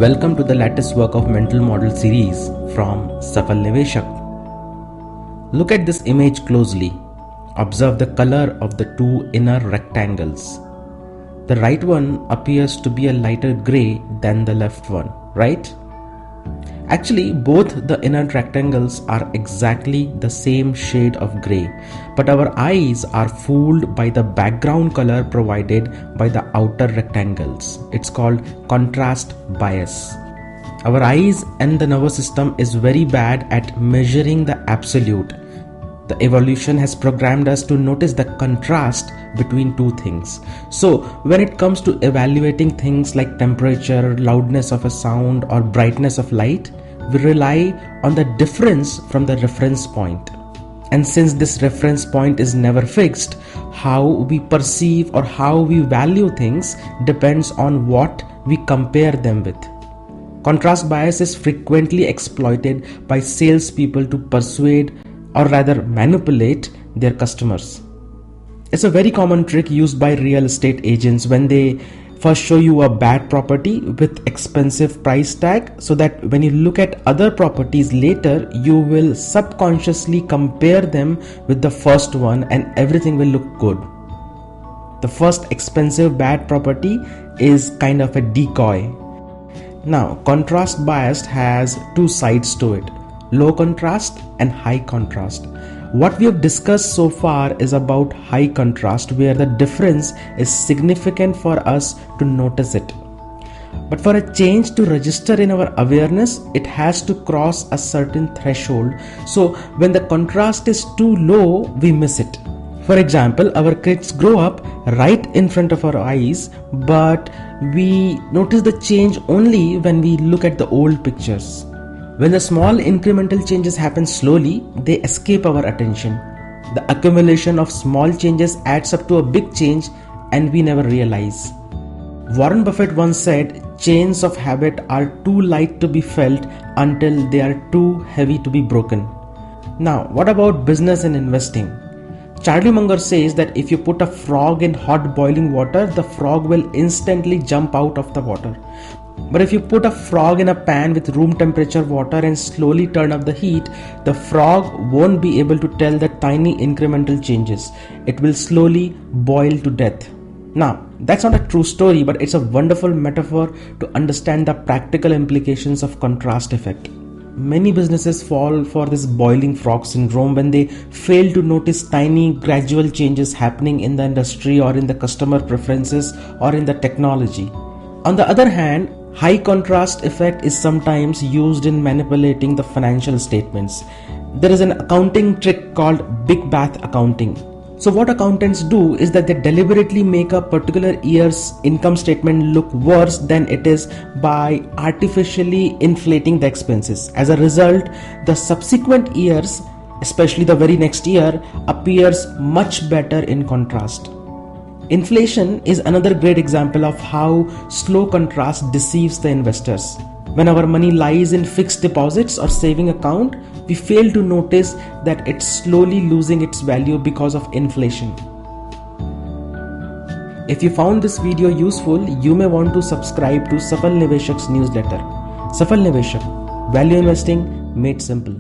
Welcome to the latest work of mental model series from Safal Niveshak. Look at this image closely. Observe the color of the two inner rectangles. The right one appears to be a lighter gray than the left one, right? Actually, both the inner rectangles are exactly the same shade of gray, but our eyes are fooled by the background color provided by the outer rectangles. It's called contrast bias. Our eyes and the nervous system is very bad at measuring the absolute. The evolution has programmed us to notice the contrast between two things. So when it comes to evaluating things like temperature, loudness of a sound, or brightness of light, we rely on the difference from the reference point. And since this reference point is never fixed, how we perceive or how we value things depends on what we compare them with. Contrast bias is frequently exploited by salespeople to persuade or rather manipulate their customers. It's a very common trick used by real estate agents when they first show you a bad property with expensive price tag, so that when you look at other properties later, you will subconsciously compare them with the first one and everything will look good. The first expensive bad property is kind of a decoy. Now, contrast bias has two sides to it: low contrast and high contrast. What we have discussed so far is about high contrast, where the difference is significant for us to notice it. But for a change to register in our awareness, it has to cross a certain threshold. So when the contrast is too low, we miss it. For example, our kids grow up right in front of our eyes, but we notice the change only when we look at the old pictures. When the small incremental changes happen slowly, they escape our attention. The accumulation of small changes adds up to a big change and we never realize. Warren Buffett once said, "Chains of habit are too light to be felt until they are too heavy to be broken." Now, what about business and investing? Charlie Munger says that if you put a frog in hot boiling water, the frog will instantly jump out of the water. But if you put a frog in a pan with room temperature water and slowly turn up the heat, the frog won't be able to tell the tiny incremental changes. It will slowly boil to death. Now, that's not a true story, but it's a wonderful metaphor to understand the practical implications of contrast effect. Many businesses fall for this boiling frog syndrome when they fail to notice tiny gradual changes happening in the industry or in the customer preferences or in the technology. On the other hand, high contrast effect is sometimes used in manipulating the financial statements. There is an accounting trick called big bath accounting. So what accountants do is that they deliberately make a particular year's income statement look worse than it is by artificially inflating the expenses. As a result, the subsequent years, especially the very next year, appears much better in contrast. Inflation is another great example of how slow contrast deceives the investors. When our money lies in fixed deposits or saving account, we fail to notice that it's slowly losing its value because of inflation. If you found this video useful, you may want to subscribe to Safal Niveshak's newsletter. Safal Niveshak, Value Investing Made Simple.